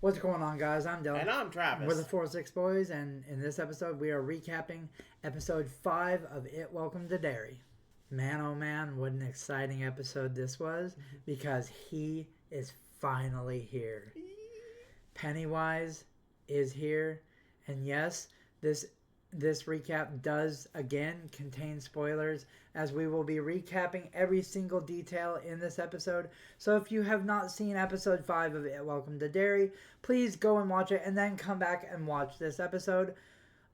What's going on, guys? I'm Dylan. And I'm We're the Travis. 4-6 Boys, and in this episode, we are recapping episode 5 of It Welcome to Derry. Man, oh man, what an exciting episode this was, because he is finally here. Pennywise is here, and yes, this recap does again contain spoilers, as we will be recapping every single detail in this episode. So if you have not seen episode 5 of It Welcome to Derry, please go and watch it and then come back and watch this episode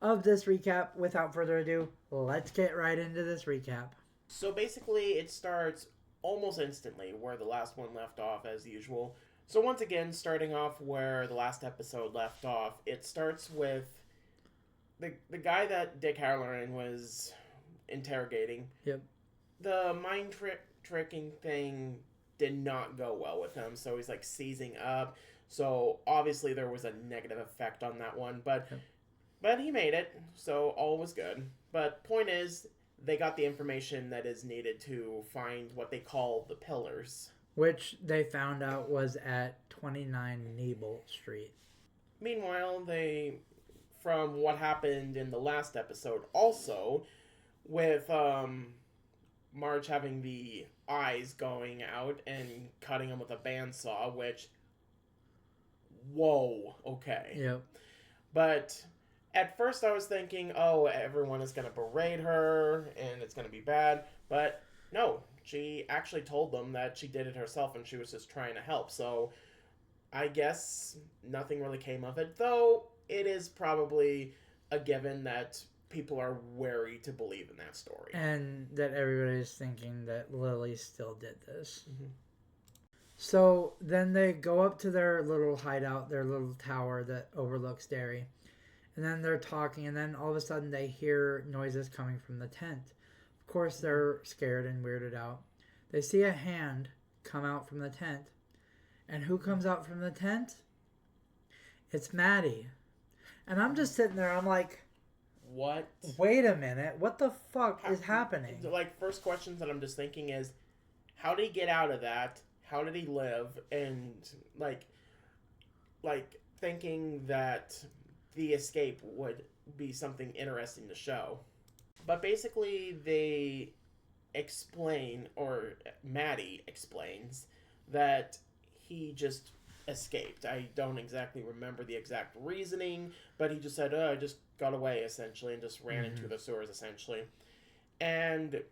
of this recap. Without further ado, let's get right into this recap. So basically, it starts almost instantly where the last one left off, as usual. So once again, starting off where the last episode left off, it starts with the guy that Dick Halloran was interrogating. Yep. The mind tricking thing did not go well with him, so he's like seizing up. So obviously there was a negative effect on that one, but Yep. but he made it, so all was good. But point is, they got the information that is needed to find what they call the pillars. Which they found out was at 29 Nebel Street. Meanwhile, from what happened in the last episode, also with Marge having the eyes going out and cutting him with a bandsaw, which, whoa, okay. Yep. But at first I was thinking, oh, everyone is going to berate her and it's going to be bad. But no, she actually told them that she did it herself and she was just trying to help. So I guess nothing really came of it, though it is probably a given that people are wary to believe in that story. And that everybody's thinking that Lily still did this. Mm-hmm. So then they go up to their little hideout, their little tower that overlooks Derry. And then they're talking, and then all of a sudden they hear noises coming from the tent. Of course, they're scared and weirded out. They see a hand come out from the tent. And who comes out from the tent? It's Maddie. And I'm just sitting there, I'm like, what? Wait a minute, what the fuck is happening? Like, first questions that I'm just thinking is, how did he get out of that? How did he live? And, like thinking that the escape would be something interesting to show. But basically, they explain, or Maddie explains, that he just escaped. I don't exactly remember the exact reasoning, but he just said, oh, I just got away, essentially, and just ran into the sewers, essentially. And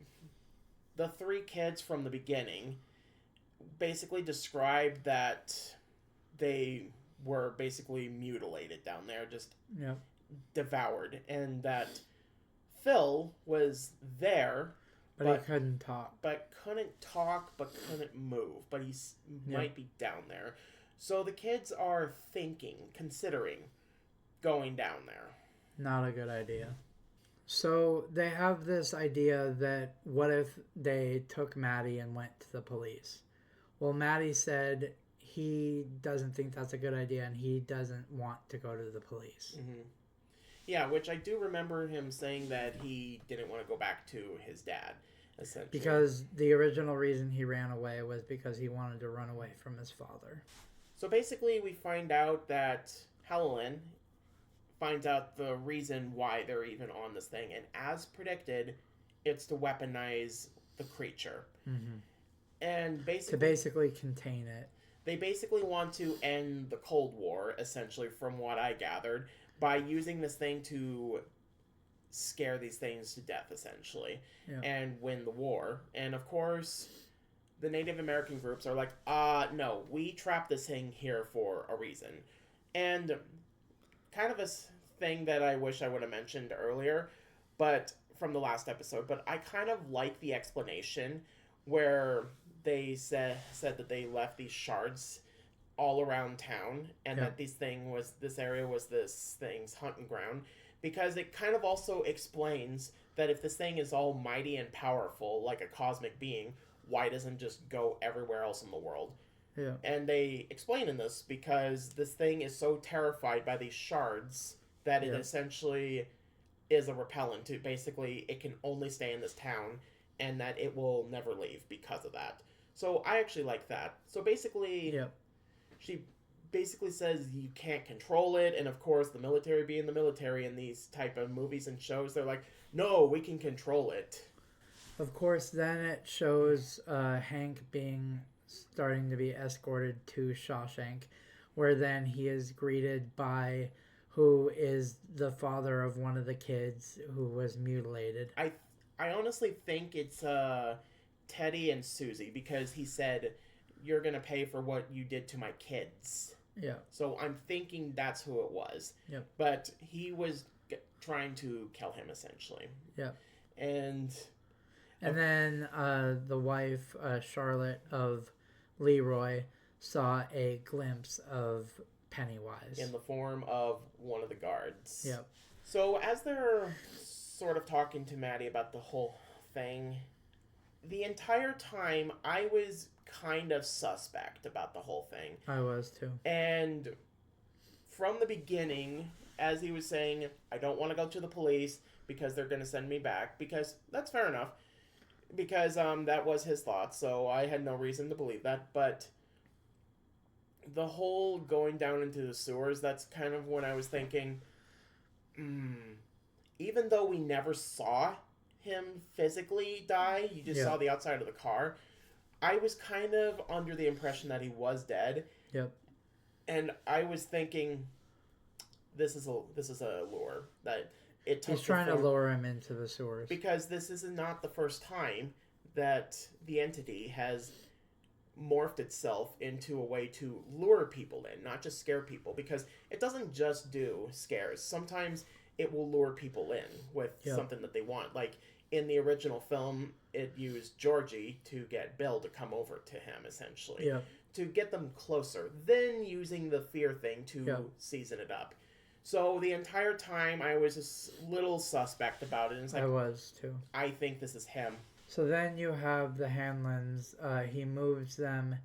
the three kids from the beginning basically described that they were basically mutilated down there, just devoured, and that Phil was there, but he couldn't talk. But couldn't move. But he might be down there. So the kids are considering going down there. Not a good idea. So they have this idea that what if they took Maddie and went to the police? Well, Maddie said he doesn't think that's a good idea and he doesn't want to go to the police. Mm-hmm. Yeah, which I do remember him saying that he didn't want to go back to his dad, essentially. Because the original reason he ran away was because he wanted to run away from his father. So basically we find out that Helen finds out the reason why they're even on this thing. And as predicted, it's to weaponize the creature. Mm-hmm. And to basically contain it. They basically want to end the Cold War, essentially, from what I gathered, by using this thing to scare these things to death, essentially, and win the war. And, of course, the Native American groups are like, no, we trapped this thing here for a reason. And kind of a thing that I wish I would have mentioned earlier, but from the last episode, but I kind of like the explanation where they said that they left these shards all around town, and that this area was this thing's hunting ground, because it kind of also explains that if this thing is almighty and powerful, like a cosmic being, why doesn't it just go everywhere else in the world? Yeah. And they explain in this because this thing is so terrified by these shards that it essentially is a repellent to, basically, it can only stay in this town, and that it will never leave because of that. So I actually like that. So basically, she basically says you can't control it, and of course the military being the military in these type of movies and shows, they're like, no, we can control it. Of course, then it shows Hank starting to be escorted to Shawshank, where then he is greeted by who is the father of one of the kids who was mutilated. I honestly think it's Teddy and Susie, because he said, you're going to pay for what you did to my kids. Yeah. So I'm thinking that's who it was. Yep. But he was trying to kill him, essentially. Yeah. And then the wife, Charlotte of Leroy, saw a glimpse of Pennywise. In the form of one of the guards. Yep. So as they're sort of talking to Maddie about the whole thing, the entire time I was kind of suspect about the whole thing. I was too. And from the beginning, as he was saying, I don't want to go to the police because they're going to send me back, because that's fair enough, because that was his thought, so I had no reason to believe that. But the whole going down into the sewers, that's kind of when I was thinking, even though we never saw him physically die, you just saw the outside of the car, I was kind of under the impression that he was dead. Yep. And I was thinking, this is a lure that it took. He's trying to lure him into the sewers, because this is not the first time that the entity has morphed itself into a way to lure people in, not just scare people, because it doesn't just do scares. Sometimes it will lure people in with something that they want. Like in the original film, it used Georgie to get Bill to come over to him, essentially, to get them closer, then using the fear thing to season it up. So the entire time I was just a little suspect about it. And it's like, I was too. I think this is him. So then you have the Hanlons. He moves them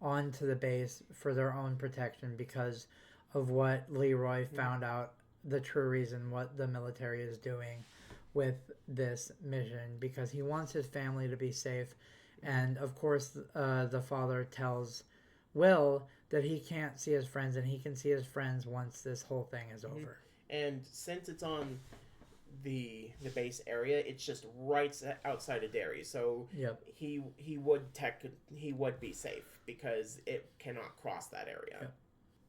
onto the base for their own protection because of what Leroy found out, the true reason what the military is doing with this mission, because he wants his family to be safe. And of course, the father tells Will that he can't see his friends, and he can see his friends once this whole thing is over. And since it's on the base area, it's just right outside of Derry, so he would be safe because it cannot cross that area.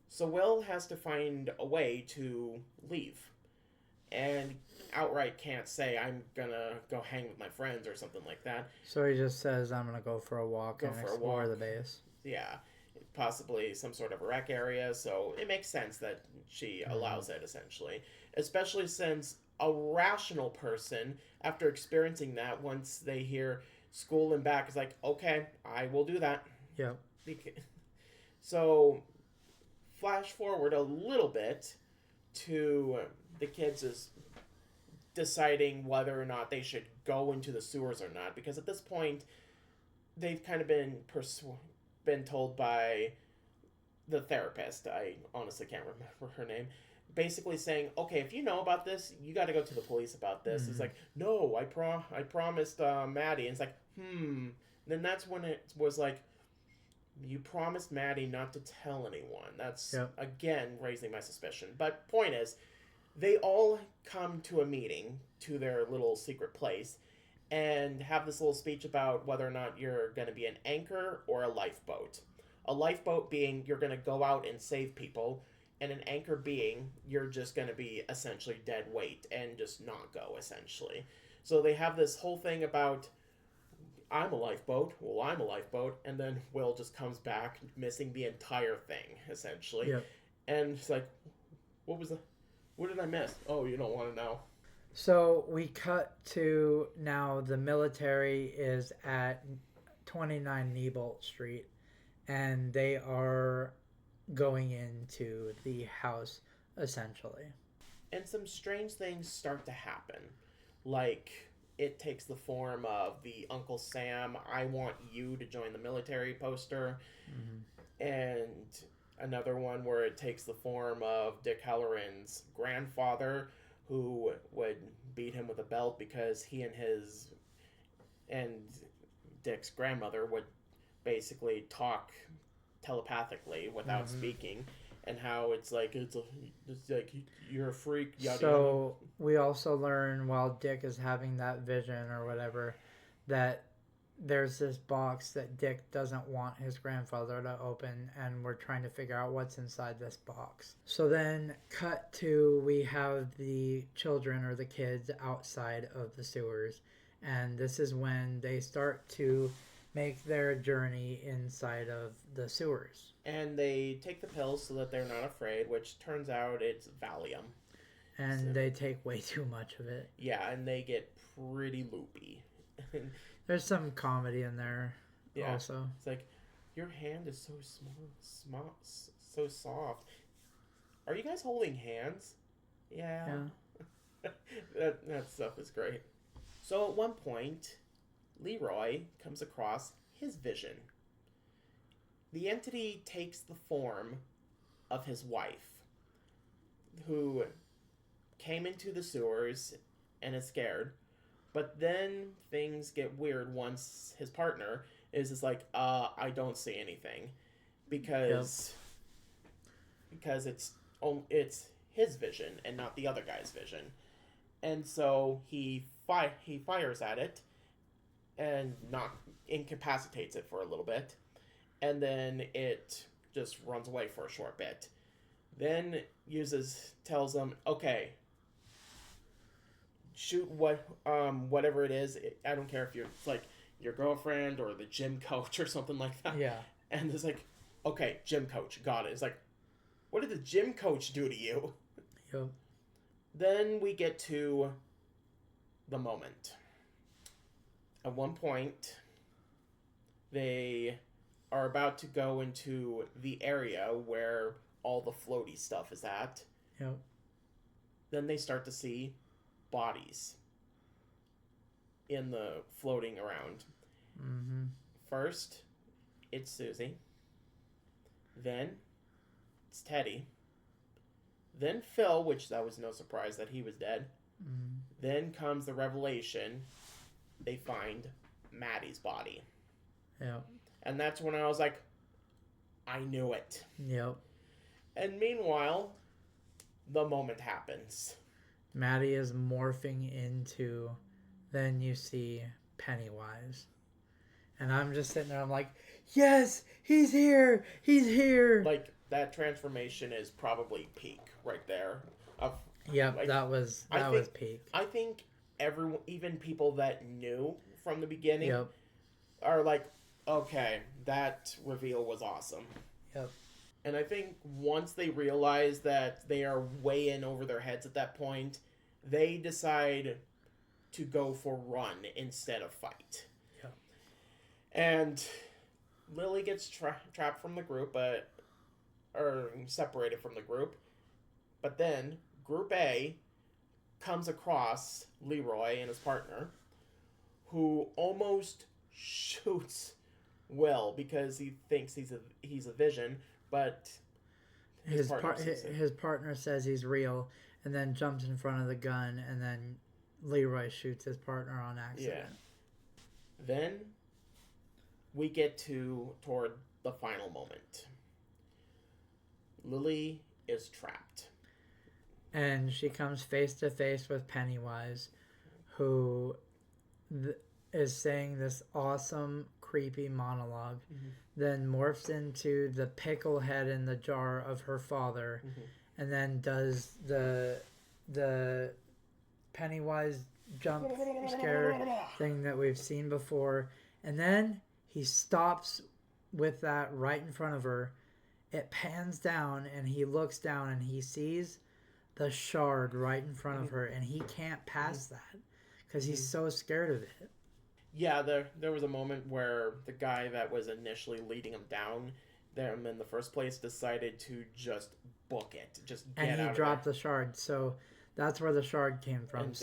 So Will has to find a way to leave, and outright can't say, I'm gonna go hang with my friends or something like that. So he just says, I'm gonna go for a walk and explore the base. Yeah, possibly some sort of a rec area, so it makes sense that she allows it, essentially. Especially since a rational person, after experiencing that, once they hear school and back, is like, okay, I will do that. Yep. So, flash forward a little bit to the kids is deciding whether or not they should go into the sewers or not, because at this point, they've kind of been told by the therapist, I honestly can't remember her name, basically saying, okay, if you know about this, you got to go to the police about this. It's like, no, I promised Maddie. And it's like, Then that's when it was like, you promised Maddie not to tell anyone. That's, again, raising my suspicion. But point is, they all come to a meeting, to their little secret place, and have this little speech about whether or not you're going to be an anchor or a lifeboat. A lifeboat being you're going to go out and save people, and an anchor being you're just going to be essentially dead weight and just not go, essentially. So they have this whole thing about, I'm a lifeboat, well, I'm a lifeboat, and then Will just comes back missing the entire thing, essentially. And it's like, what did I miss? Oh, you don't want to know. So we cut to now the military is at 29 Niebolt Street, and they are going into the house, essentially. And some strange things start to happen. Like, it takes the form of the Uncle Sam, I want you to join the military poster. And another one where it takes the form of Dick Halloran's grandfather, who would beat him with a belt because he and Dick's grandmother would basically talk telepathically without speaking. and how it's like you're a freak. Yada, so we also learn while Dick is having that vision or whatever that there's this box that Dick doesn't want his grandfather to open, and we're trying to figure out what's inside this box. So then, cut to, we have the children or the kids outside of the sewers, and this is when they start to make their journey inside of the sewers. And they take the pills so that they're not afraid, which turns out it's Valium. And they take way too much of it. Yeah, and they get pretty loopy. There's some comedy in there also. It's like, your hand is so small, so soft. Are you guys holding hands? Yeah. that stuff is great. So at one point, Leroy comes across his vision. The entity takes the form of his wife, who came into the sewers and is scared. But then things get weird once his partner is just like, I don't see anything. Because it's his vision and not the other guy's vision. And so he fires at it and incapacitates it for a little bit. And then it just runs away for a short bit. Then tells them, okay, shoot whatever it is. I don't care if it's like your girlfriend or the gym coach or something like that. Yeah. And it's like, okay, gym coach, got it. It's like, what did the gym coach do to you? Yep. Then we get to the moment. At one point, they are about to go into the area where all the floaty stuff is at. Yep. Then they start to see bodies in the floating around. Mm-hmm. First, it's Susie. Then, it's Teddy. Then Phil, which that was no surprise that he was dead. Mm-hmm. Then comes the revelation. They find Maddie's body. Yep. And that's when I was like, I knew it. Yep. And meanwhile, the moment happens. Maddie is morphing into, then you see Pennywise. And I'm just sitting there, I'm like, yes, he's here! He's here! Like, that transformation is probably peak right there. Yep, like, that was peak. I think everyone, even people that knew from the beginning, yep, are like, okay, that reveal was awesome. Yep. And I think once they realize that they are way in over their heads at that point, they decide to go for run instead of fight. Yep. And Lily gets trapped from the group, or separated from the group. But then Group A comes across Leroy and his partner, who almost shoots Will because he thinks he's a vision, but his partner says he's real, and then jumps in front of the gun, and then Leroy shoots his partner on accident. Yeah. Then we get toward the final moment. Lily is trapped. And she comes face to face with Pennywise, who is saying this awesome, creepy monologue, then morphs into the pickle head in the jar of her father, and then does the Pennywise jump scare thing that we've seen before. And then he stops with that right in front of her. It pans down, and he looks down, and he sees the shard right in front of her, and he can't pass that because he's so scared of it. Yeah, there was a moment where the guy that was initially leading him down there in the first place decided to just book it, just get out of there. And he dropped the shard, so that's where the shard came from.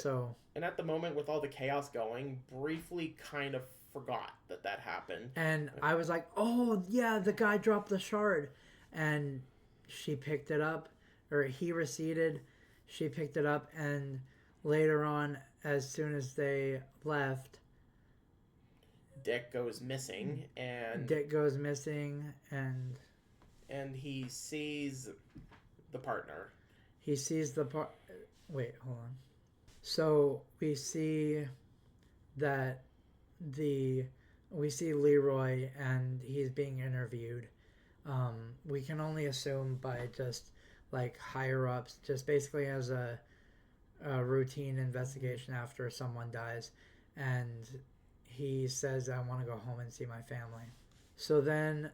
And at the moment, with all the chaos going, briefly kind of forgot that happened. And I was like, oh, yeah, the guy dropped the shard. And she picked it up, or he receded, she picked it up, and later on, as soon as they left, Dick goes missing, and And he sees the partner. He sees the part. Wait, hold on. So we see that we see Leroy and he's being interviewed. We can only assume by just like higher ups, just basically as a routine investigation after someone dies, and he says, "I want to go home and see my family." So then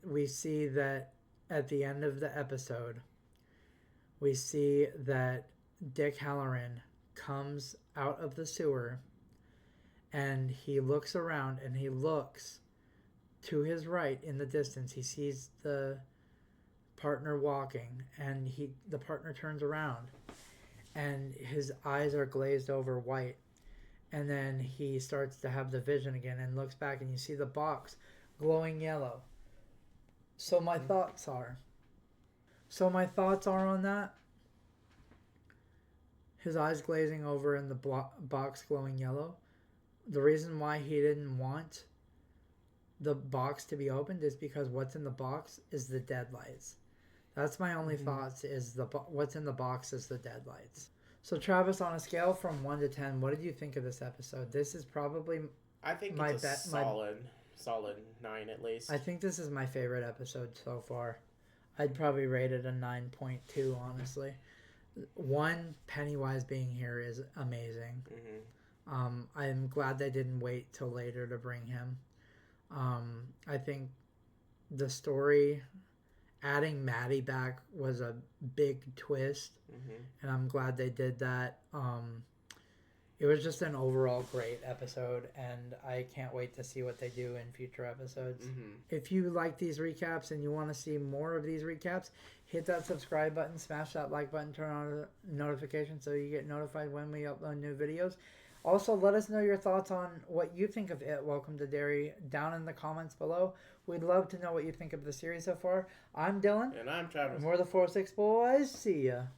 we see that at the end of the episode, we see that Dick Halloran comes out of the sewer, and he looks around, and he looks to his right in the distance. He sees the partner walking, and the partner turns around, and his eyes are glazed over white, and then he starts to have the vision again and looks back, and you see the box glowing yellow. So my thoughts are on that. His eyes glazing over and the box glowing yellow. The reason why he didn't want the box to be opened is because what's in the box is the deadlights. That's my only thoughts, is what's in the box is the deadlights. So Travis, on a scale from 1 to 10, what did you think of this episode? This is probably I think it's a solid 9 at least. I think this is my favorite episode so far. I'd probably rate it a 9.2, honestly. One, Pennywise being here is amazing. I'm glad they didn't wait till later to bring him. I think the story, adding Maddie back was a big twist, and I'm glad they did that. It was just an overall great episode, and I can't wait to see what they do in future episodes. If you like these recaps and you want to see more of these recaps, hit that subscribe button, smash that like button, turn on notifications so you get notified when we upload new videos. Also, let us know your thoughts on what you think of It Welcome to Derry down in the comments below. We'd love to know what you think of the series so far. I'm Dylan. And I'm Travis. And we're the 406 Boys. See ya.